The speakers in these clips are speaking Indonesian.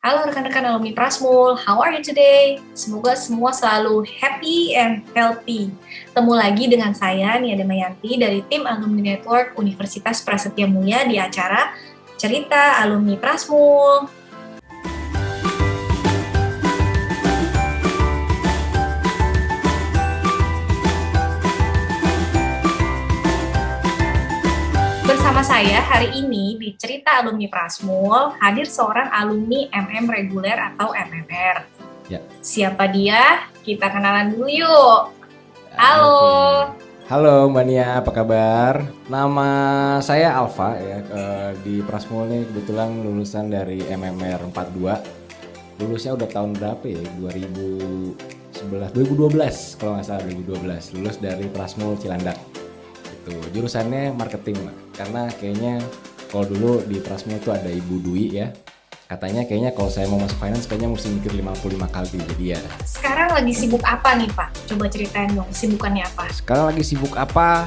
Halo rekan-rekan alumni Prasmul, how are you today? Semoga semua selalu happy and healthy. Temu lagi dengan saya, Nia Damayanti, dari tim Alumni Network Universitas Prasetya Mulia di acara Cerita Alumni Prasmul. Bersama saya hari ini di Cerita Alumni Prasmul hadir seorang alumni MM reguler atau MMR. Ya. Siapa dia? Kita kenalan dulu yuk. Halo. Oke. Halo Mbak Nia, apa kabar? Nama saya Alfa ya. Di Prasmul nih kebetulan lulusan dari MMR 42. Lulusnya udah tahun berapa ya? 2012 kalau nggak salah 2012. Lulus dari Prasmul Cilandak. Jurusannya marketing, karena kayaknya kalau dulu di Prasmul itu ada Ibu Dwi ya, katanya kayaknya kalau saya mau masuk finance kayaknya mesti mikir 55 kali, jadi ya. Sekarang lagi sibuk apa nih Pak? Coba ceritain dong, sibukannya apa? Sekarang lagi sibuk apa?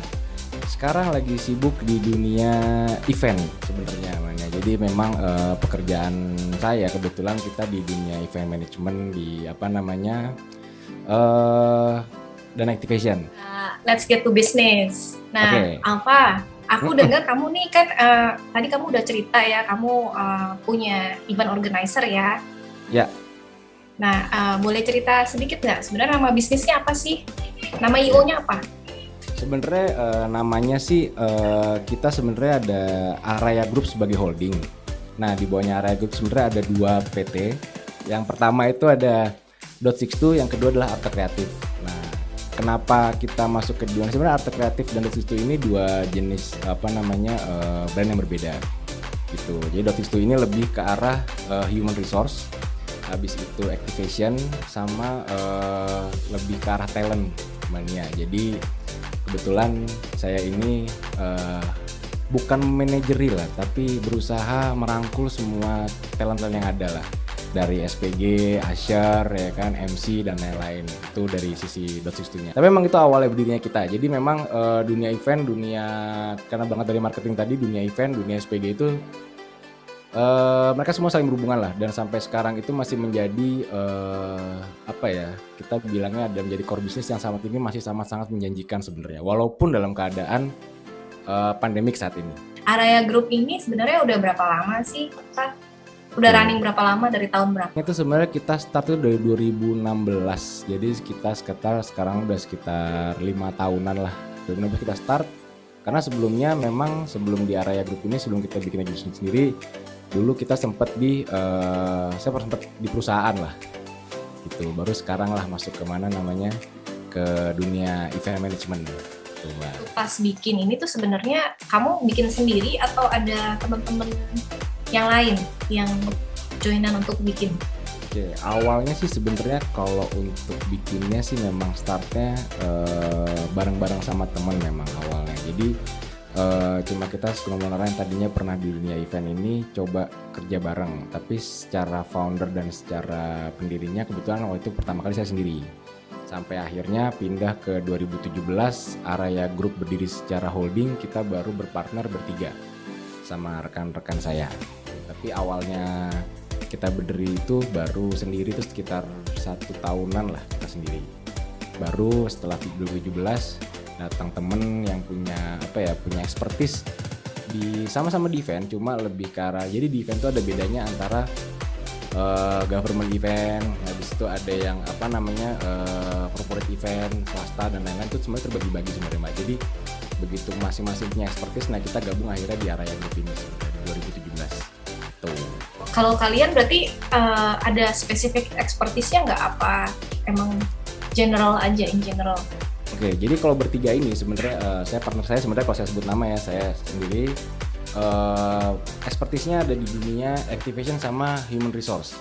Sekarang lagi sibuk di dunia event sebenarnya namanya. Jadi memang pekerjaan saya kebetulan kita di dunia event management di dan activation. Let's get to business. Nah, Okay. Alfa, aku dengar kamu nih kan tadi kamu udah cerita ya, kamu punya event organizer ya. Ya. Nah, boleh cerita sedikit nggak? Sebenarnya nama bisnisnya apa sih? Nama IO-nya apa? Sebenarnya namanya sih kita sebenarnya ada Araya Group sebagai holding. Nah, di bawahnya Araya Group sebenarnya ada 2 PT. Yang pertama itu ada .62, yang kedua adalah Arte Kreatif. Nah, kenapa kita masuk ke dua? Sebenarnya Arte Kreatif dan .62 ini 2 jenis brand yang berbeda. Gitu. Jadi .62 ini lebih ke arah human resource, habis itu activation sama lebih ke arah talent mania. Jadi kebetulan saya ini bukan manajeri lah, tapi berusaha merangkul semua talent yang ada lah, dari SPG, Asher, ya kan, MC dan lain-lain. Itu dari sisi .62-nya. Tapi memang itu awalnya berdirinya kita. Jadi memang dunia event, karena banget dari marketing tadi, dunia event, dunia SPG itu mereka semua saling berhubungan lah, dan sampai sekarang itu masih menjadi kita bilangnya ada menjadi core bisnis yang saat ini masih sangat menjanjikan sebenarnya, walaupun dalam keadaan pandemik saat ini. Araya Group ini sebenarnya udah berapa lama sih, Pak? Udah running berapa lama, dari tahun berapa? Itu sebenarnya kita start itu dari 2016, jadi kita sekarang udah sekitar 5 tahunan lah. 2016 kita start, karena sebelumnya memang sebelum di Araya Group ini, sebelum kita bikin bisnis sendiri, dulu kita sempat saya sempat di perusahaan lah, gitu. Baru sekarang lah masuk ke dunia event management. Tuh, pas bikin ini tuh sebenarnya kamu bikin sendiri atau ada teman-teman yang lain yang joinan untuk bikin? Oke, awalnya sih sebenarnya kalau untuk bikinnya sih memang startnya bareng-bareng sama teman memang awalnya. Jadi cuma kita sebenarnya yang tadinya pernah di dunia event ini coba kerja bareng, tapi secara founder dan secara pendirinya kebetulan waktu itu pertama kali saya sendiri. Sampai akhirnya pindah ke 2017, Araya Group berdiri secara holding, kita baru berpartner bertiga sama rekan-rekan saya. Tapi awalnya kita berdiri itu baru sendiri itu sekitar 1 tahunan lah kita sendiri. Baru setelah 2017 datang temen yang punya expertise sama-sama di event, cuma lebih ke arah, jadi di event itu ada bedanya antara government event, habis itu ada yang corporate event, swasta dan lain-lain, itu semuanya terbagi-bagi sebenarnya Mbak. Jadi begitu masing-masing punya expertise, nah kita gabung akhirnya di Araya Group ini dari 2017. Tuh. Kalau kalian berarti ada spesifik expertise-nya nggak, apa emang general aja, in general? Oke, jadi kalau bertiga ini sebenarnya partner saya sebenarnya, kalau saya sebut nama ya, saya sendiri expertise-nya ada di dunia activation sama human resource.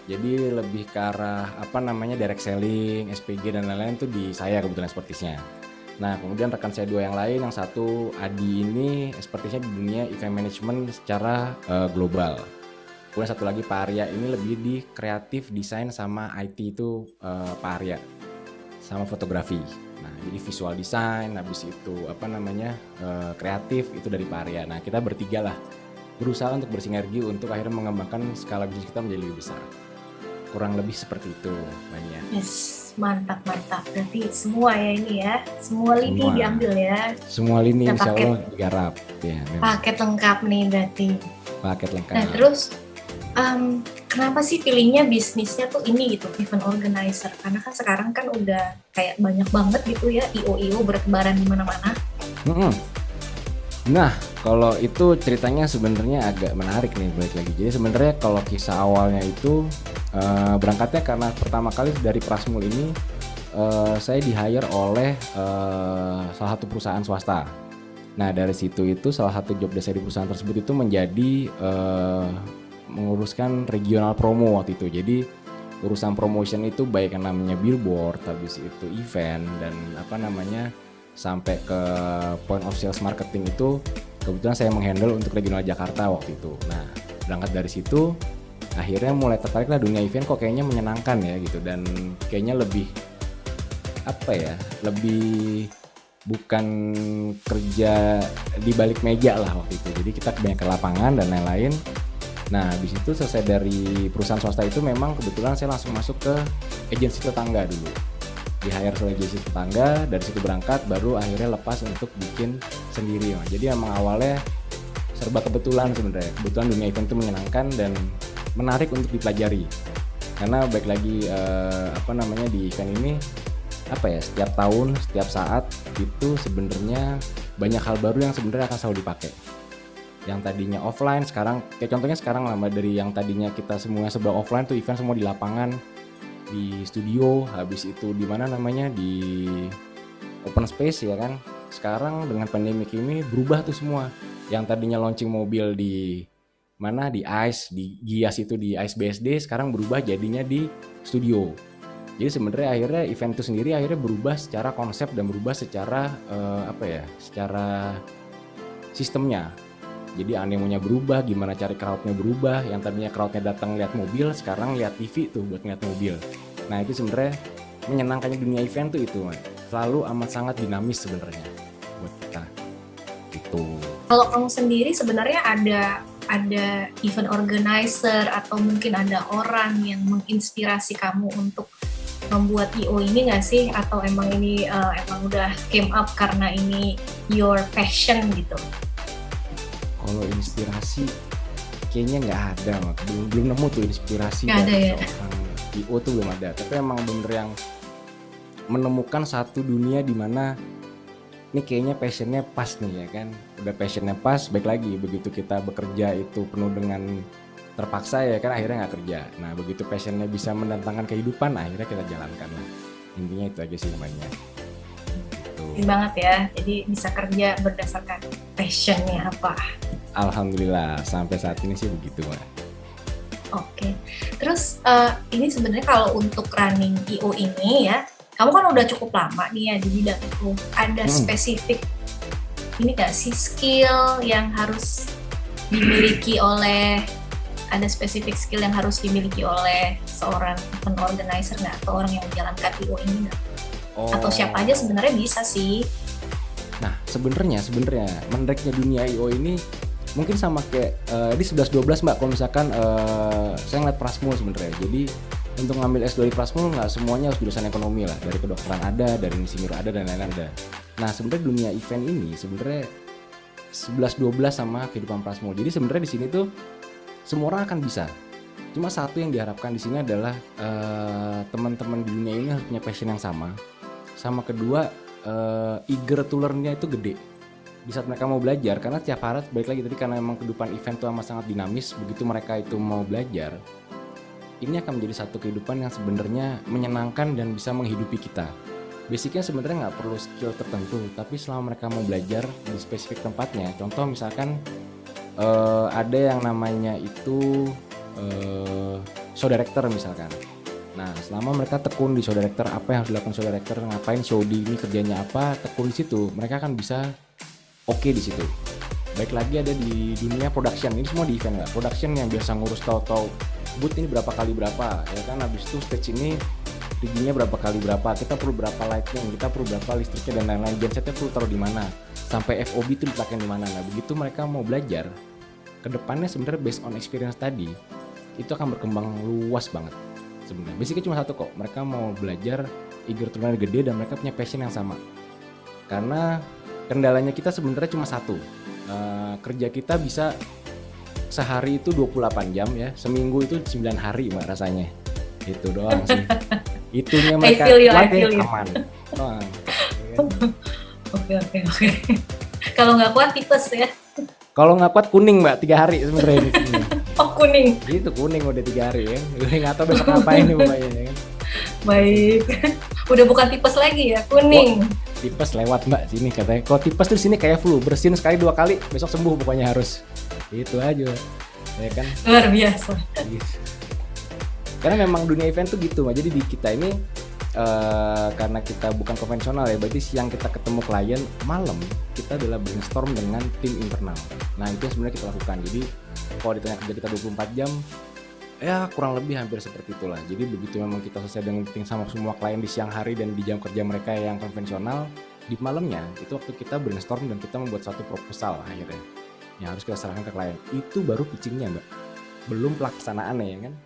Jadi lebih ke arah direct selling, SPG dan lain-lain itu di saya kebetulan expertise-nya. Nah, kemudian rekan saya 2 yang lain, yang satu Adi ini expertise-nya di dunia event management secara global. Kemudian satu lagi Pak Arya ini lebih di kreatif, desain sama IT itu Pak Arya, sama fotografi. Nah, jadi visual design, habis itu kreatif itu dari Pak Arya. Nah, kita bertiga lah. berusaha untuk bersinergi untuk akhirnya mengembangkan skala bisnis kita menjadi lebih besar. Kurang lebih seperti itu, banyak. Yes, mantap. Berarti semua ya ini ya, semua lini Semua. diambil ya. Semua lini Dan insya Allah digarap. Ya, memang. Paket lengkap nih berarti. Paket lengkap. Nah terus, kenapa sih pilihnya bisnisnya tuh ini gitu, event organizer? Karena kan sekarang kan udah kayak banyak banget gitu ya, IO bertebaran di mana-mana. Nah, kalau itu ceritanya sebenarnya agak menarik nih, balik lagi. Jadi sebenarnya kalau kisah awalnya itu berangkatnya karena pertama kali dari Prasmul ini saya di-hire oleh salah satu perusahaan swasta. Nah, dari situ itu salah satu job desk di perusahaan tersebut itu menjadi menguruskan regional promo waktu itu. Jadi urusan promotion itu baik yang namanya billboard, habis itu event dan sampai ke point of sales marketing itu kebetulan saya menghandle untuk regional Jakarta waktu itu. Nah, berangkat dari situ akhirnya mulai tertariklah dunia event, kok kayaknya menyenangkan ya gitu, dan kayaknya lebih lebih bukan kerja di balik meja lah waktu itu. Jadi kita banyak ke lapangan dan lain-lain. Nah, habis itu selesai dari perusahaan swasta itu memang kebetulan saya langsung masuk ke agensi tetangga dulu. Di-hire oleh agensi tetangga, dari situ berangkat baru akhirnya lepas untuk bikin sendiri. Jadi emang awalnya serba kebetulan sebenarnya. Kebetulan dunia event itu menyenangkan dan menarik untuk dipelajari. Karena baik lagi di event ini setiap tahun, setiap saat itu sebenarnya banyak hal baru yang sebenarnya akan selalu dipakai. Yang tadinya offline sekarang kayak contohnya sekarang lah, dari yang tadinya kita semua serba offline tuh event semua di lapangan, di studio, habis itu di open space ya kan. Sekarang dengan pandemik ini berubah tuh semua. Yang tadinya launching mobil di ICE, di Gias itu di ICE BSD, sekarang berubah jadinya di studio. Jadi sebenarnya akhirnya event itu sendiri akhirnya berubah secara konsep dan berubah secara secara sistemnya. Jadi animonya berubah, gimana cari crowdnya berubah. Yang tadinya crowdnya datang lihat mobil, sekarang lihat TV tuh buat ngeliat mobil. Nah, itu sebenarnya menyenangkannya dunia event tuh itu, selalu amat sangat dinamis sebenarnya buat kita. Gitu. Kalau kamu sendiri sebenarnya ada event organizer atau mungkin ada orang yang menginspirasi kamu untuk membuat IO ini nggak sih? Atau emang ini emang udah came up karena ini your passion gitu? Kalau inspirasi kayaknya nggak ada, belum nemu tuh inspirasi nggak dari ada, ya? seorang IO tuh belum ada. Tapi emang bener yang menemukan satu dunia di mana ini kayaknya passionnya pas nih ya kan. Udah passionnya pas, baik lagi begitu kita bekerja itu penuh dengan terpaksa ya kan, akhirnya nggak kerja. Nah, begitu passionnya bisa mendatangkan kehidupan, akhirnya kita jalankan lah. Intinya itu aja sih namanya. Gitu banget ya, jadi bisa kerja berdasarkan passionnya apa. Alhamdulillah sampai saat ini sih begitu, Mbak. Oke, terus ini sebenarnya kalau untuk running IO ini ya, kamu kan udah cukup lama nih ya di bidang itu. Ada spesifik ini nggak sih skill yang harus dimiliki oleh seorang event organizer nggak, atau orang yang menjalankan IO ini nggak? Atau siapa aja sebenarnya bisa sih? Nah, sebenarnya menariknya dunia IO ini mungkin sama kayak di 11-12 Mbak, kalau misalkan saya ngeliat Prasmul sebenarnya. Jadi untuk ngambil S2 di Prasmul nggak semuanya harus jurusan ekonomi lah, dari kedokteran ada, dari insinyur ada, dan lain-lain ada. Nah, sebenarnya dunia event ini sebenarnya 11-12 sama kehidupan Prasmul. Jadi sebenarnya di sini tuh semua orang akan bisa. Cuma satu yang diharapkan di sini adalah teman-teman di dunia ini harus punya passion yang sama. Sama kedua, eager to learn-nya itu gede. Di saat mereka mau belajar, karena setiap hari balik lagi tadi, karena memang kehidupan event itu amat sangat dinamis. Begitu mereka itu mau belajar, ini akan menjadi satu kehidupan yang sebenarnya menyenangkan dan bisa menghidupi kita. Basicnya sebenarnya nggak perlu skill tertentu, tapi selama mereka mau belajar di spesifik tempatnya. Contoh misalkan ada yang namanya itu show director misalkan. Nah, selama mereka tekun di show director, apa yang harus dilakukan show director, ngapain show di ini, kerjanya apa, tekun di situ, mereka akan bisa oke di situ. Baik lagi ada di dunia production, ini semua di event nggak? Production yang biasa ngurus tahu-tahu booth ini berapa kali berapa, ya kan? Habis itu stage ini riggingnya berapa kali berapa, kita perlu berapa lighting, kita perlu berapa listriknya dan lain-lain, gensetnya perlu taruh di mana, sampai FOB itu dipakai di mana. Nah, begitu mereka mau belajar, kedepannya sebenarnya based on experience tadi itu akan berkembang luas banget sebenarnya. Basicnya cuma satu kok, mereka mau belajar, eager to learn gede, dan mereka punya passion yang sama. Karena kendalanya kita sebenarnya cuma satu, kerja kita bisa sehari itu 28 jam ya, seminggu itu 9 hari mbak rasanya. Itu doang sih. Itunya mereka kuat ya, aman. Oke. Kalau nggak kuat tipes ya? Kalau nggak kuat kuning mbak, 3 hari sebenarnya ini. Oh kuning? Itu kuning udah 3 hari ya. Gue nggak tahu besok ngapain nih mbaknya ya kan. Baik. Udah bukan tipes lagi ya, kuning. Tipes lewat mbak sini katanya. Kalau tipes tuh sini kayak flu, bersin sekali 2 kali, besok sembuh pokoknya harus. Itu aja ya kan. Luar biasa. Karena memang dunia event tuh gitu mbak. Jadi di kita ini karena kita bukan konvensional ya, berarti siang kita ketemu klien, malam kita adalah brainstorm dengan tim internal. Nah itu yang sebenarnya kita lakukan. Jadi kalau ditanya kerja kita 24 jam ya kurang lebih hampir seperti itulah. Jadi begitu memang kita selesai dengan meeting sama semua klien di siang hari dan di jam kerja mereka yang konvensional, di malamnya itu waktu kita brainstorm dan kita membuat satu proposal akhirnya yang harus kita serahkan ke klien. Itu baru pitchingnya mbak, belum pelaksanaannya ya kan.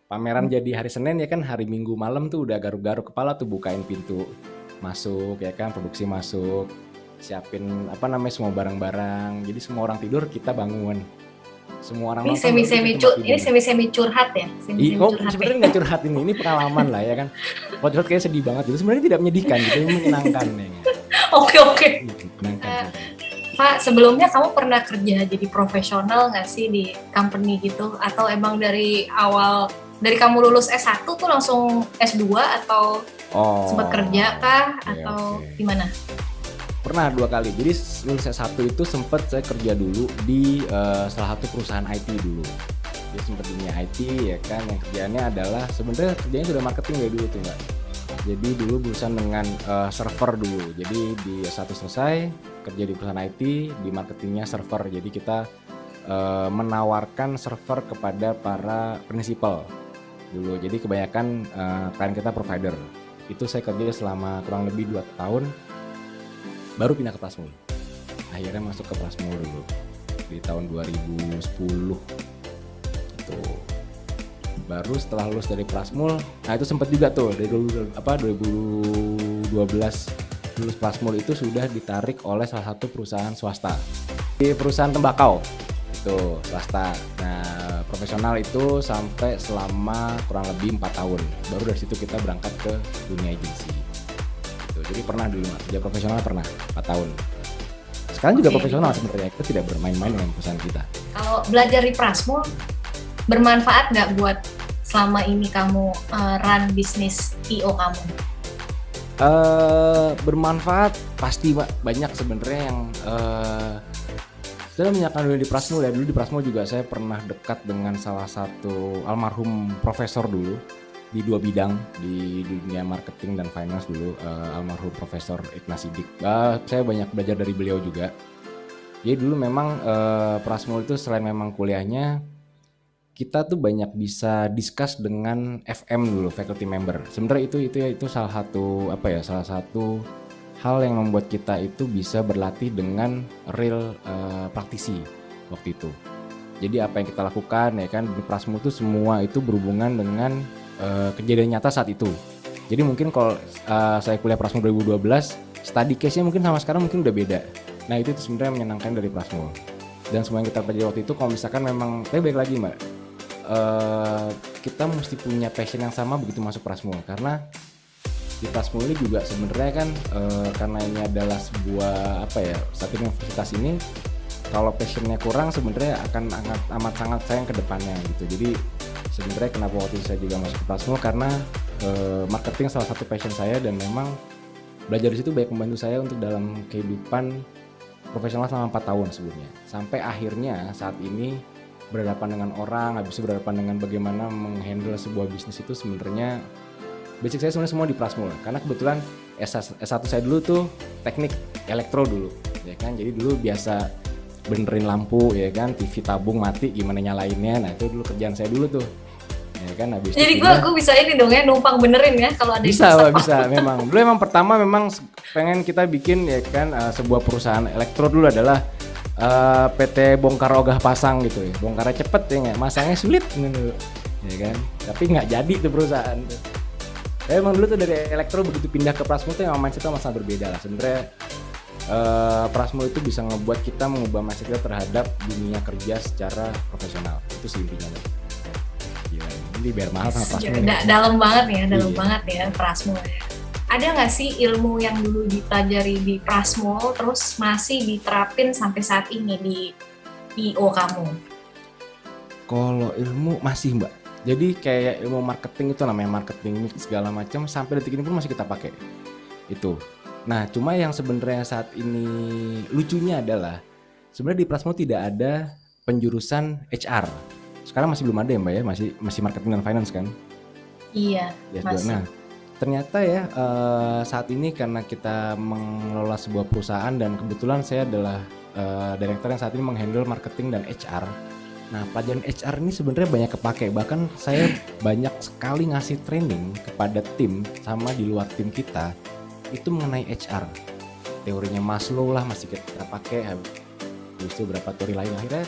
Pameran jadi hari Senin ya kan, hari Minggu malam tuh udah garuk-garuk kepala tuh bukain pintu masuk ya kan, produksi masuk, siapin semua barang-barang. Jadi semua orang tidur kita bangun, semua orang ini semi curhat ya? Sebenarnya nggak curhat, ini pengalaman lah ya kan. Kalau curhat kayaknya sedih banget gitu, sebenarnya tidak menyedihkan gitu, ini menyenangkan ya. Oke. Menyenangkan. Pak, sebelumnya kamu pernah kerja jadi profesional nggak sih di company gitu? Atau emang dari awal, dari kamu lulus S1 tuh langsung S2 atau sempat kerja kah? Atau gimana? Pernah 2 kali. Jadi lulus S1 itu sempat saya kerja dulu di salah satu perusahaan IT dulu. Dia sempat dunia IT ya kan, yang kerjaannya adalah sebenarnya kerjanya sudah marketing ya dulu tuh mbak. Jadi dulu berurusan dengan server dulu. Jadi di S1 selesai kerja di perusahaan IT, di marketingnya server. Jadi kita menawarkan server kepada para prinsipal dulu. Jadi kebanyakan klien kita provider. Itu saya kerja selama kurang lebih 2 tahun, baru pindah ke Plasmul. Akhirnya masuk ke Plasmul dulu di tahun 2010 itu. Baru setelah lulus dari Plasmul, nah itu sempat juga tuh dari 2012 lulus Plasmul itu sudah ditarik oleh salah satu perusahaan swasta. Di perusahaan tembakau itu swasta. Nah profesional itu sampai selama kurang lebih 4 tahun. Baru dari situ kita berangkat ke dunia agensi. Gitu. Jadi pernah dulu kerja profesional, pernah 4 tahun. Sekarang juga profesional sebenarnya, kita tidak bermain-main dengan perusahaan kita. Kalau belajar di Plasmul bermanfaat nggak buat selama ini kamu run bisnis IO kamu? Bermanfaat pasti mbak, banyak sebenarnya yang saya menyaksikan dulu di Plasmul ya. Dulu di Plasmul juga saya pernah dekat dengan salah satu almarhum profesor dulu di 2 bidang di dunia marketing dan finance dulu, almarhum Profesor Ignaz Sidik. Saya banyak belajar dari beliau juga. Jadi dulu memang Plasmul itu selain memang kuliahnya, kita tuh banyak bisa discuss dengan FM dulu, faculty member. Sebenarnya itu salah satu hal yang membuat kita itu bisa berlatih dengan real praktisi waktu itu. Jadi apa yang kita lakukan ya kan di Plasmul itu semua itu berhubungan dengan kejadian nyata saat itu. Jadi mungkin kalau saya kuliah Plasmul 2012, study case-nya mungkin sama sekarang mungkin udah beda. Nah itu sebenarnya menyenangkan dari Plasmul. Dan semua yang kita pelajari waktu itu, kalau misalkan memang, tapi baik lagi mbak, kita mesti punya passion yang sama begitu masuk Plasmul. Karena di Plasmul ini juga sebenarnya kan karena ini adalah sebuah satu universitas ini, kalau passionnya kurang sebenarnya akan amat sangat sayang ke depannya gitu. Jadi sebenarnya kenapa waktu itu saya juga masuk ke Plasmul, karena marketing salah satu passion saya, dan memang belajar di situ banyak membantu saya untuk dalam kehidupan profesional selama 4 tahun sebelumnya. Sampai akhirnya saat ini berhadapan dengan orang, habis itu berhadapan dengan bagaimana menghandle sebuah bisnis itu sebenarnya basic saya sebenarnya semua di Plasmul. Karena kebetulan S1 saya dulu tuh teknik elektro dulu, ya kan. Jadi dulu biasa benerin lampu, ya kan, TV tabung mati gimana nyalainnya. Nah itu dulu kerjaan saya dulu tuh, ya kan. Habis jadi gue bisa ini dong ya, numpang benerin ya kalau ada bisa memang. Dulu emang pertama memang pengen kita bikin ya kan sebuah perusahaan elektro dulu adalah PT bongkar ogah pasang gitu ya, bongkarnya cepet ya nggak, masangnya sulit gitu, ya kan, tapi nggak jadi tuh perusahaan tuh. Tapi emang dulu tuh dari elektro begitu pindah ke Prasmo tuh emang mindsetnya sangat berbeda lah sebenarnya. Prasmo itu bisa ngebuat kita mengubah mindset kita terhadap dunia kerja secara profesional, itu sih intinya. Gila, ini biar mahal sama Prasmo. Dalam banget ya, banget ya Prasmo. Ada nggak sih ilmu yang dulu dipelajari di Prasmo terus masih diterapin sampai saat ini di IO kamu? Kalau ilmu masih Mbak. Jadi kayak ilmu marketing itu namanya marketing mix segala macam sampai detik ini pun masih kita pakai. Itu. Nah, cuma yang sebenarnya saat ini lucunya adalah sebenarnya di Prasmo tidak ada penjurusan HR. Sekarang masih belum ada ya Mbak ya, masih marketing dan finance kan? Iya, masih. Nah, ternyata ya saat ini karena kita mengelola sebuah perusahaan dan kebetulan saya adalah direktur yang saat ini menghandle marketing dan HR. Nah, pelajaran HR ini sebenarnya banyak kepake, bahkan saya banyak sekali ngasih training kepada tim sama di luar tim kita itu mengenai HR. Teorinya Maslow lah masih kita pakai, habis itu beberapa teori lain. Akhirnya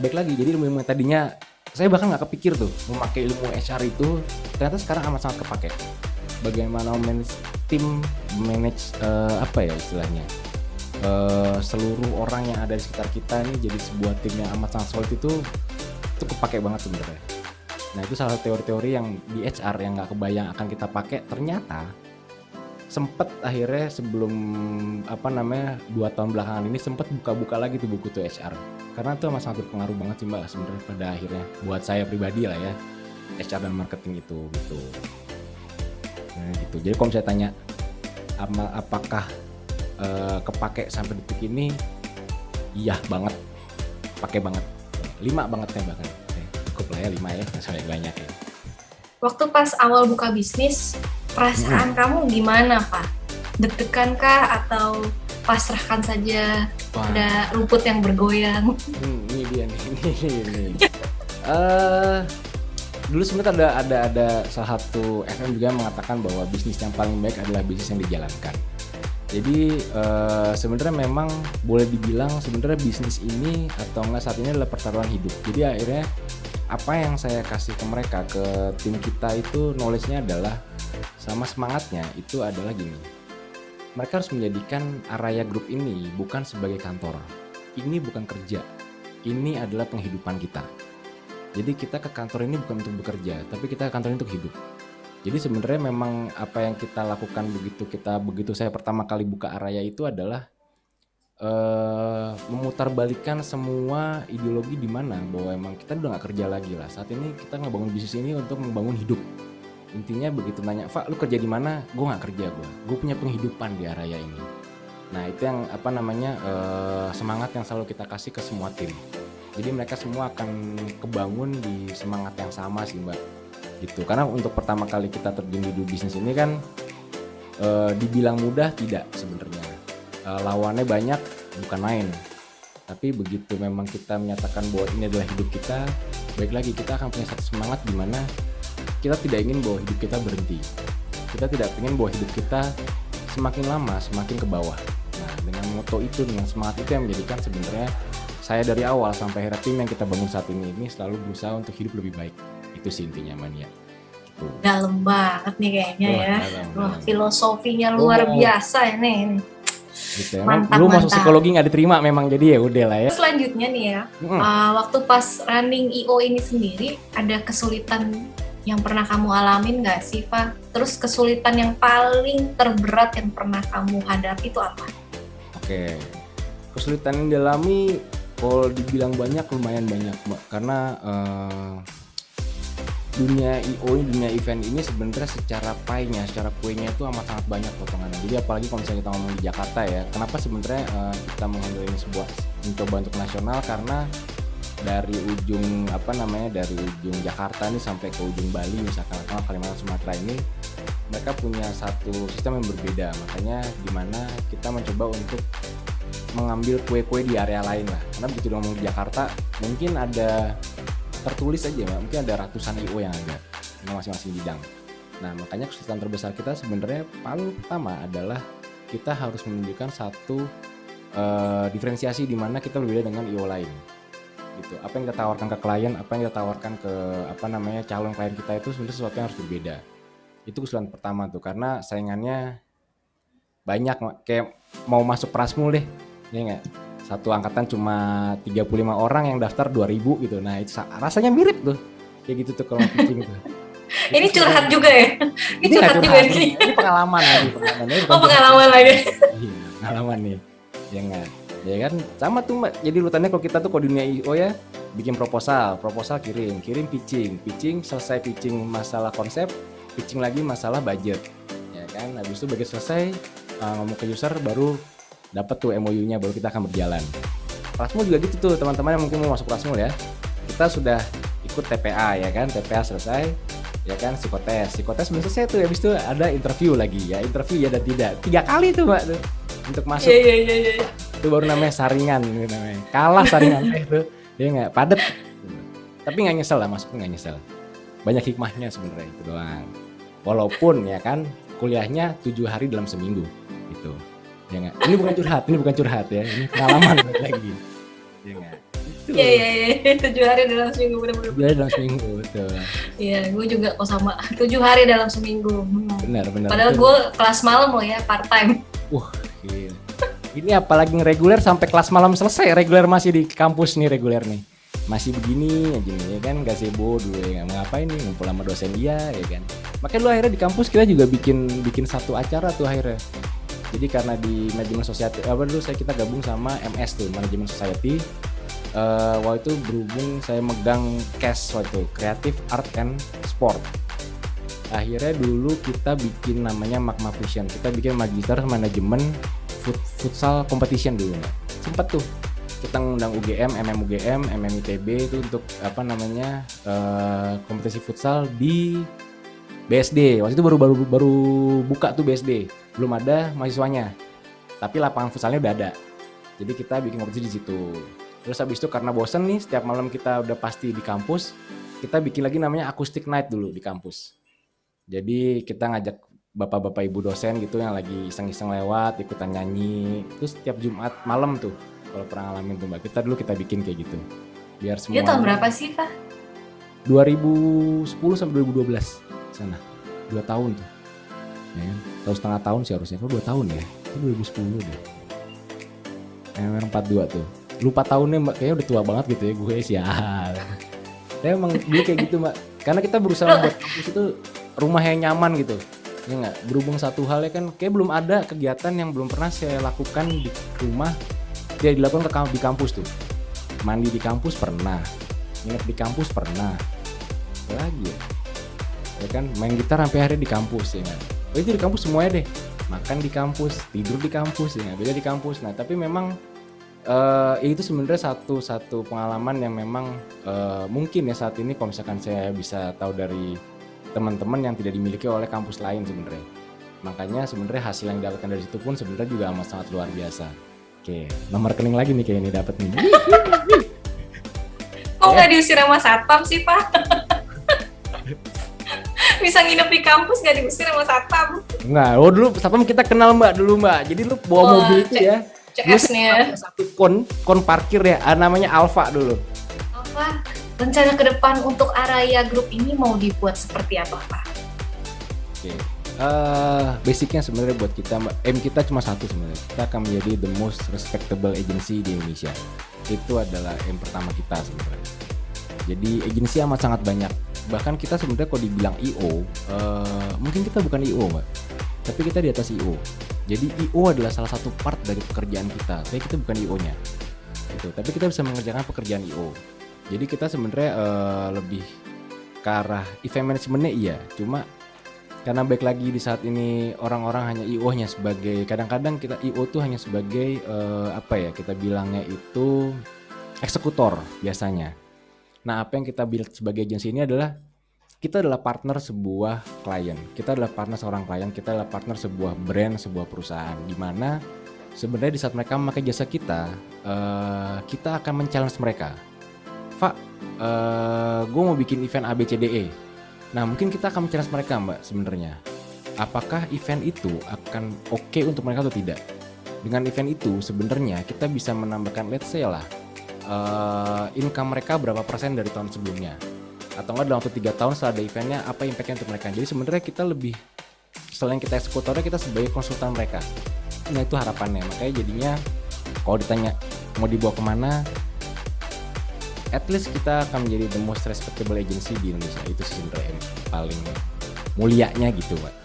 baik lagi, jadi ilmu yang tadinya saya bahkan nggak kepikir tuh memakai ilmu HR itu, ternyata sekarang amat sangat kepake. Bagaimana manage tim, manage apa ya istilahnya, seluruh orang yang ada di sekitar kita ini jadi sebuah tim yang amat sangat solid itu kepake banget sebenarnya. Nah, itu salah satu teori-teori yang di HR yang nggak kebayang akan kita pakai, ternyata sempet akhirnya sebelum 2 tahun belakangan ini sempet buka-buka lagi tuh buku tuh HR, karena itu sangat berpengaruh banget sih Mbak sebenarnya pada akhirnya buat saya pribadi lah ya, HR dan marketing itu gitu. Nah gitu, jadi kalau saya tanya apakah kepake sampai detik ini, iya banget, pakai banget, 5 banget ya bahkan, cukup lah ya 5 ya, sampai banyak ya. Waktu pas awal buka bisnis, perasaan kamu gimana Pak? Deg-degan kah atau pasrahkan saja? Wah. Ada rumput yang bergoyang? Ini dia nih. Dulu sebenarnya ada salah satu FM juga yang mengatakan bahwa bisnis yang paling baik adalah bisnis yang dijalankan. Jadi sebenarnya memang boleh dibilang sebenarnya bisnis ini atau enggak saat ini adalah pertaruhan hidup. Jadi akhirnya apa yang saya kasih ke mereka, ke tim kita itu knowledge-nya adalah sama semangatnya itu adalah gini. Mereka harus menjadikan Araya Group ini bukan sebagai kantor. Ini bukan kerja. Ini adalah penghidupan kita. Jadi kita ke kantor ini bukan untuk bekerja, tapi kita ke kantor ini untuk hidup. Jadi sebenarnya memang apa yang kita lakukan begitu saya pertama kali buka Araya itu adalah memutarbalikkan semua ideologi di mana bahwa emang kita udah nggak kerja lagi lah. Saat ini kita ngebangun bisnis ini untuk membangun hidup. Intinya begitu nanya, Pak, lu kerja di mana? Gue nggak kerja, gue punya penghidupan di Araya ini. Nah itu yang semangat yang selalu kita kasih ke semua tim. Jadi mereka semua akan kebangun di semangat yang sama sih Mbak. Gitu. Karena untuk pertama kali kita terjun di bisnis ini kan dibilang mudah tidak sebenarnya. Lawannya banyak, bukan main. Tapi begitu memang kita menyatakan bahwa ini adalah hidup kita, baik lagi kita akan punya satu semangat di mana kita tidak ingin bahwa hidup kita berhenti. Kita tidak ingin bahwa hidup kita semakin lama semakin ke bawah. Nah, dengan moto itu, dengan semangat itu yang menjadikan sebenarnya saya dari awal sampai akhirnya tim yang kita bangun saat ini selalu berusaha untuk hidup lebih baik. Itu sih intinya Mania. Gitu. Dalam banget nih kayaknya ya. Dalam. Filosofinya luar biasa ini. Gitu ya. Lu masuk psikologi nggak diterima memang, jadi ya udah lah ya. Selanjutnya nih ya, waktu pas running IO ini sendiri ada kesulitan yang pernah kamu alamin nggak sih Pak? Terus kesulitan yang paling terberat yang pernah kamu hadapi itu apa? Oke, kesulitan yang dialami kalau dibilang banyak, lumayan banyak Mbak, karena dunia IO ini, dunia event ini sebenarnya secara pie-nya, secara kuenya itu amat sangat banyak potongannya. Jadi apalagi kalau misalnya kita ngomong di Jakarta ya, kenapa sebenarnya kita mengambil ini mencoba untuk nasional, karena dari ujung dari ujung Jakarta ini sampai ke ujung Bali misalkan atau Kalimantan Sumatera ini mereka punya satu sistem yang berbeda. Makanya dimana kita mencoba untuk mengambil kue-kue di area lain lah. Karena begitu ngomong di Jakarta mungkin ada tertulis aja mungkin ada ratusan IO yang ada masing-masing bidang. Nah makanya kesulitan terbesar kita sebenarnya paling pertama adalah kita harus menunjukkan satu diferensiasi di mana kita berbeda dengan IO lain. Gitu. Apa yang kita tawarkan ke klien, apa yang kita tawarkan ke calon klien kita itu sebenarnya sesuatu yang harus berbeda. Itu kesulitan pertama tuh, karena saingannya banyak, kayak mau masuk Prasmul deh, ya nggak? Satu angkatan cuma 35 orang yang daftar 2.000 gitu. Nah itu rasanya mirip tuh, kayak gitu tuh kalau pitching tuh. Ini curhat juga ya? Ini curhat juga nih. Ini pengalaman lagi, pengalaman lagi. Iya, pengalaman nih, ya nggak? Ya kan, sama tuh Mbak. Jadi urutannya kalau kita tuh kalau dunia IO ya, bikin proposal kirim pitching, selesai pitching masalah konsep, pitching lagi masalah budget, ya kan. Habis itu budget selesai, ngomong ke user, baru dapat tuh MOU-nya, baru kita akan berjalan. Prasmul juga gitu tuh teman-teman yang mungkin mau masuk Prasmul ya. Kita sudah ikut TPA ya kan, TPA selesai, ya kan, psikotes belum selesai tuh. Habis itu ada interview lagi ya, interview ya dan tidak. 3 kali tuh Mbak tuh untuk masuk. Iya. Itu baru namanya saringan gitu namanya. Kalah saringan itu. Dia nggak padet. Tapi nggak nyesel lah, masuk nggak nyesel. Banyak hikmahnya sebenarnya itu doang. Walaupun ya kan kuliahnya 7 hari dalam seminggu gitu. Ya nggak. Ini bukan curhat ya. Ini pengalaman lagi. Ya nggak. Iya. 7 hari dalam seminggu, benar-benar. 7 hari dalam seminggu, betul. Iya, gue juga kok sama. 7 hari dalam seminggu. Benar. Padahal gue kelas malam loh ya, part time. Gila. Ini apalagi reguler sampai kelas malam selesai, reguler masih di kampus nih, reguler nih. Masih begini aja nih ya kan, gazebo dulu ya, ngapain nih, ngumpul sama dosen dia ya kan. Makanya dulu akhirnya di kampus kita juga bikin satu acara tuh akhirnya. Jadi karena di Management Society, dulu kita gabung sama MS tuh, Management Society. Waktu itu berhubung saya megang CAS waktu itu, Creative Art and Sport. Akhirnya dulu kita bikin namanya Magma Fusion. Kita bikin Magister Management Futsal Competition dulu, Mbak. Sempet tuh kita ngundang UGM, MMUGM, MMITB itu untuk kompetisi futsal di BSD. Waktu itu baru buka tuh BSD, belum ada mahasiswanya, tapi lapangan futsalnya udah ada. Jadi kita bikin kompetisi di situ. Terus habis itu karena bosen nih, setiap malam kita udah pasti di kampus, kita bikin lagi namanya Acoustic Night dulu di kampus. Jadi kita ngajak bapak-bapak ibu dosen gitu yang lagi iseng-iseng lewat, ikutan nyanyi. Terus setiap Jumat malam tuh, kalau pernah ngalamin tuh Mbak, kita bikin kayak gitu. Biar semua. Itu tahun berapa sih, Pak? 2010 sampai 2012 sana. 2 tahun tuh. Ya, 1,5 tahun sih harusnya. Kok 2 tahun ya? Itu 2010 deh. Yang 42 tuh. Lupa tahunnya Mbak, kayaknya udah tua banget gitu ya gue sial. Tapi emang dulu kayak gitu Mbak. Karena kita berusaha membuat kampus itu rumah yang nyaman gitu. Ya nggak, berhubung satu hal ya kan, kayak belum ada kegiatan yang belum pernah saya lakukan di rumah tidak dilakukan di kampus tuh. Mandi di kampus pernah, nginep di kampus pernah, apa lagi ya kan, main gitar sampai hari di kampus ya kan. Itu di kampus semuanya deh, makan di kampus, tidur di kampus ya, beda di kampus. Nah tapi memang itu sebenarnya satu pengalaman yang memang mungkin ya saat ini kalau misalkan saya bisa tahu dari teman-teman yang tidak dimiliki oleh kampus lain sebenarnya. Makanya sebenarnya hasil yang didapatkan dari situ pun sebenarnya juga amat sangat luar biasa. Oke, nomor rekening lagi nih kayak ini dapat nih. Kok nggak diusir sama satpam sih Pak? Bisa nginep di kampus nggak diusir sama satpam? Enggak, dulu satpam kita kenal Mbak dulu Mbak. Jadi lu bawa mobil itu ya. CS-nya. Satu kon parkir ya, namanya Alfa dulu. Alfa. Rencana ke depan untuk Araya Group ini mau dibuat seperti apa, Pak? Oke. Basicnya sebenarnya buat kita, aim kita cuma satu sebenarnya. Kita akan menjadi the most respectable agency di Indonesia. Itu adalah aim pertama kita sebenarnya. Jadi agensi amat sangat banyak. Bahkan kita sebenarnya kalau dibilang IO, mungkin kita bukan IO, Mbak. Tapi kita di atas IO. Jadi IO adalah salah satu part dari pekerjaan kita. Tapi kita bukan IO-nya. Gitu. Tapi kita bisa mengerjakan pekerjaan IO. Jadi kita sebenarnya lebih ke arah event manajemennya iya, cuma karena baik lagi di saat ini orang-orang hanya IO-nya sebagai, kadang-kadang kita IO tuh hanya sebagai kita bilangnya itu eksekutor biasanya. Nah apa yang kita build sebagai agensi ini adalah kita adalah partner sebuah klien, kita adalah partner seorang klien, kita adalah partner sebuah brand, sebuah perusahaan, di mana sebenarnya di saat mereka memakai jasa kita, kita akan men-challenge mereka. Pak, gue mau bikin event ABCDE. Nah mungkin kita akan men-challenge mereka Mbak sebenarnya. Apakah event itu akan oke untuk mereka atau tidak? Dengan event itu sebenarnya kita bisa menambahkan let's say lah income mereka berapa persen dari tahun sebelumnya, atau enggak dalam waktu 3 tahun setelah ada eventnya apa impactnya untuk mereka. Jadi sebenarnya kita lebih, selain kita eksekutornya, kita sebagai konsultan mereka. Nah itu harapannya. Makanya jadinya kalau ditanya mau dibawa kemana, at least kita akan menjadi the most respectable agency di Indonesia. Itu sih sebenarnya yang paling mulianya gitu, Pak.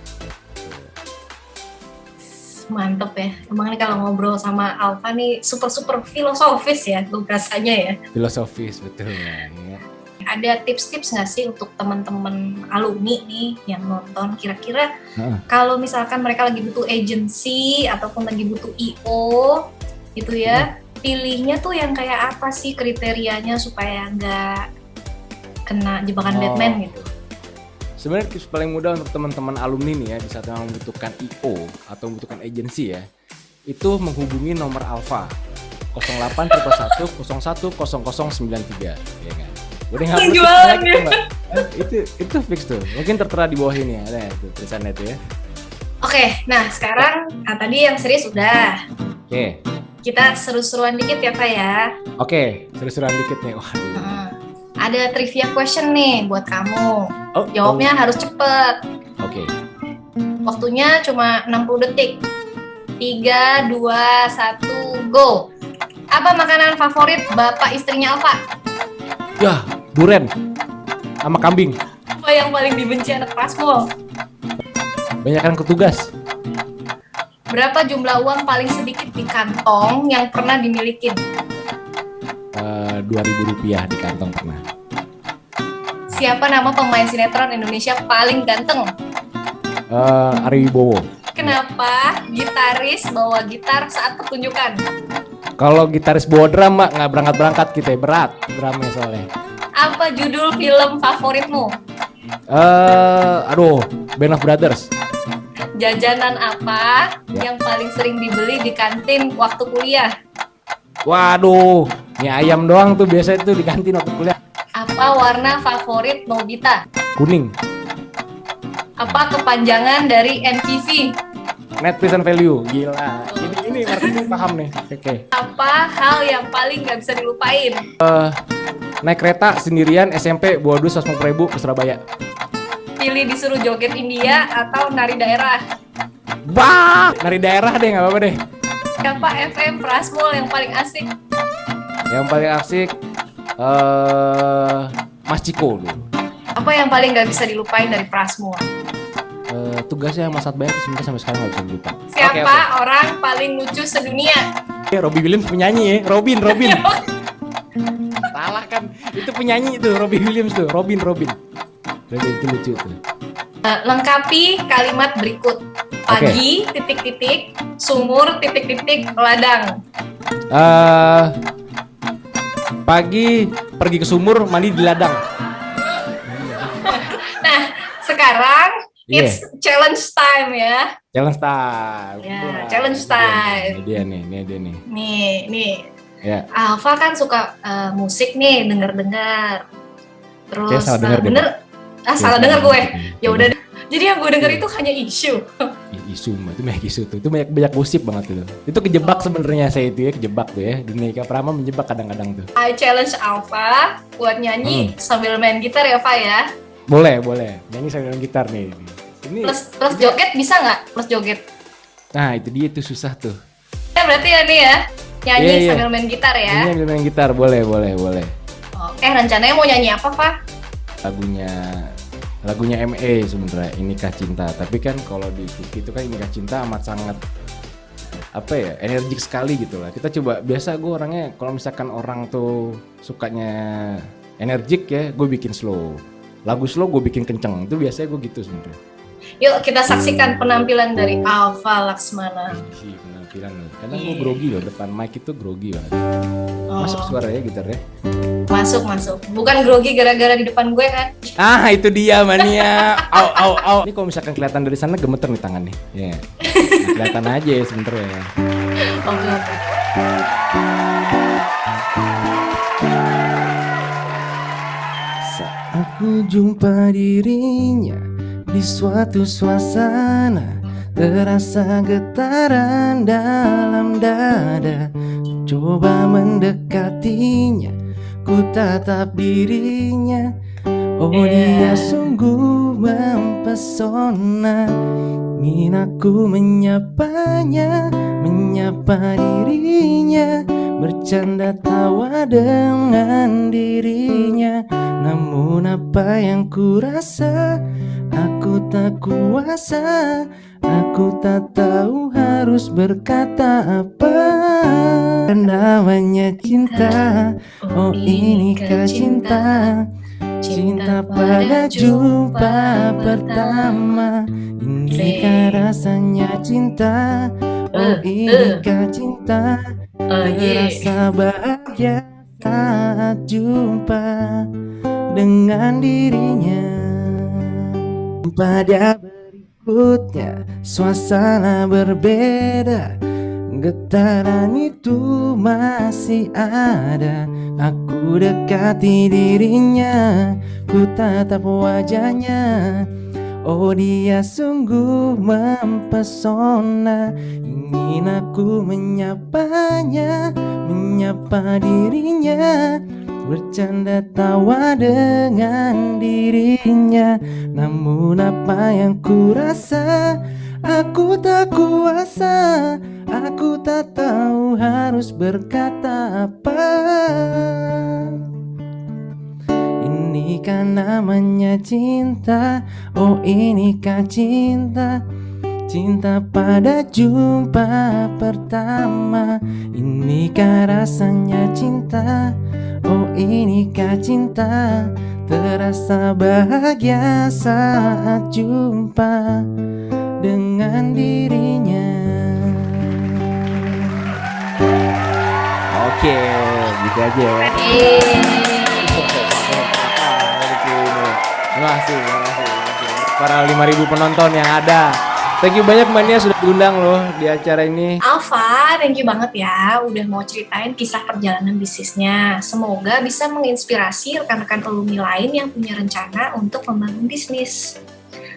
Mantep ya. Emang nih kalau ngobrol sama Alfa nih super filosofis ya tugasannya ya. Filosofis, betul ya. Ada tips-tips nggak sih untuk teman-teman alumni nih yang nonton, kira-kira kalau misalkan mereka lagi butuh agency ataupun lagi butuh IO gitu ya, pilihnya tuh yang kayak apa sih kriterianya supaya nggak kena jebakan Batman gitu? Sebenarnya tips paling mudah untuk teman-teman alumni nih ya, di saat memang membutuhkan IO atau membutuhkan agency ya, itu menghubungi nomor Alfa 0811101093 ya kan. Udah nggak perlu jualan ya. Itu fix tuh. Mungkin tertera di bawah ini ada tuh tulisannya tuh ya. Oke, nah sekarang tadi yang serius udah. Oke. Kita seru-seruan dikit ya Pak ya. Oke, seru-seruan dikit nih. Waduh. Ada trivia question nih buat kamu. Jawabnya harus cepet. Oke. Waktunya cuma 60 detik. 3, 2, 1, go. Apa makanan favorit bapak istrinya Alfa? Ya, duren sama kambing. Apa yang paling dibenci anak Prasmul? Banyakan petugas. Berapa jumlah uang paling sedikit di kantong yang pernah dimilikin? Rp2.000 di kantong pernah. Siapa nama pemain sinetron Indonesia paling ganteng? Ari Wibowo. Kenapa gitaris bawa gitar saat pertunjukan? Kalau gitaris bawa drum, Mbak, nggak berangkat-berangkat kita, berat drumnya soalnya. Apa judul film favoritmu? Band of Brothers. Jajanan apa yang paling sering dibeli di kantin waktu kuliah? Waduh, mie ayam doang tuh biasanya tuh di kantin waktu kuliah. Apa warna favorit Nobita? Kuning. Apa kepanjangan dari NPV? Net present value. Gila. Ini marketing paham nih. Oke. Apa hal yang paling gak bisa dilupain? Naik kereta sendirian SMP bawa duit 150.000 ke Surabaya. Pilih disuruh joget India atau nari daerah? Bah, nari daerah deh, nggak apa-apa deh. Siapa FM Prasmul yang paling asik? Yang paling asik Mas Ciko dulu. Apa yang paling gak bisa dilupain dari Prasmul? Tugasnya yang Mas Atbaya itu sebenarnya sampai sekarang nggak bisa dilupa. Siapa orang paling lucu sedunia? Robbie Williams penyanyi ya, Robin. Salah kan, itu penyanyi itu Robbie Williams tuh, Robin. Itu lucu tuh. Lengkapi kalimat berikut. Pagi, titik-titik, sumur, titik-titik, ladang. Pagi pergi ke sumur, mandi di ladang. Nah, sekarang it's challenge time ya. Challenge time. Ya, challenge time. Ini dia nih. Nih. Ya. Alfa kan suka musik nih, denger. Terus salah denger gue. Ya udah. Jadi yang gue denger itu hanya isu. Isu tuh. Itu banyak gosip banget itu. Itu kejebak sebenarnya saya itu ya, kejebak tuh ya. Dunia Prama menjebak kadang-kadang tuh. I challenge Alfa buat nyanyi sambil main gitar ya, Pak ya. Boleh. Nyanyi sambil main gitar nih. Ini plus joget bisa nggak? Plus joget. Nah, itu dia tuh susah tuh. Ya berarti ya nih ya. Nyanyi sambil main gitar ya. Nyanyi sambil main gitar, boleh. Oke, rencananya mau nyanyi apa, Pak? Lagunya ME sebenarnya, Inikah Cinta. Tapi kan kalau di TV itu kan Inikah Cinta amat sangat energik sekali gitu lah. Kita coba, biasa gue orangnya kalau misalkan orang tuh sukanya energik ya, gue bikin slow. Lagu slow gue bikin kenceng. Itu biasanya gue gitu sebenarnya. Yuk kita saksikan penampilan dari Alfa Laksmana. Penampilan loh. Karena gue grogi loh, depan mic itu grogi banget. Masuk suaranya gitarnya? Masuk. Bukan grogi gara-gara di depan gue kan? Itu dia mania. Au. Ini kalau misalkan kelihatan dari sana gemeter nih tangan nih. Ya. Kelihatan aja ya sebenarnya. Oke. Saat ku jumpa dirinya di suatu suasana, terasa getaran dalam dada. Coba mendekatinya, ku tatap dirinya. Oh dia sungguh mempesona. Ingin aku menyapanya, menyapa dirinya, bercanda tawa dengan dirinya. Namun apa yang ku rasa, aku tak kuasa. Aku tak tahu harus berkata apa. Namanya cinta, oh inikah cinta? Cinta pada jumpa pertama. Inikah rasanya cinta? Oh inikah cinta? Terasa bahagia saat jumpa dengan dirinya. Pada berikutnya suasana berbeda, getaran itu masih ada. Aku dekati dirinya, ku tatap wajahnya. Oh dia sungguh mempesona. Ingin aku menyapanya, menyapa dirinya, bercanda tawa dengan dirinya. Namun apa yang ku rasa, aku tak kuasa. Aku tak tahu harus berkata apa. Inikah namanya cinta? Oh inikah cinta? Cinta pada jumpa pertama. Inikah rasanya cinta? Oh inikah cinta? Terasa bahagia saat jumpa dengan dirinya. Oke, gitu aja ya. Terima kasih. Para 5.000 penonton yang ada. Thank you banyak Mbak Nia sudah diundang loh di acara ini. Alfa, thank you banget ya udah mau ceritain kisah perjalanan bisnisnya. Semoga bisa menginspirasi rekan-rekan alumni lain yang punya rencana untuk membangun bisnis.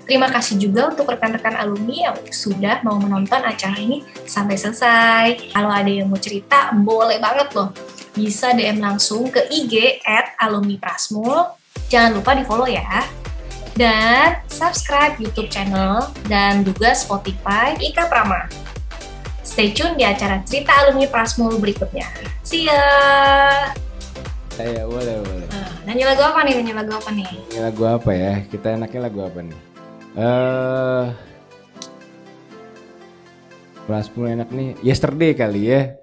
Terima kasih juga untuk rekan-rekan alumni yang sudah mau menonton acara ini sampai selesai. Kalau ada yang mau cerita, boleh banget loh. Bisa DM langsung ke IG @alumniprasmul. Jangan lupa di-follow ya. Dan subscribe YouTube channel dan juga Spotify Ika Prama. Stay tune di acara cerita alumni Prasmul berikutnya. See ya! Ya boleh. Nyanyi lagu apa nih? Nyanyi lagu apa ya? Kita enaknya lagu apa nih? Prasmul enak nih. Yesterday kali ya.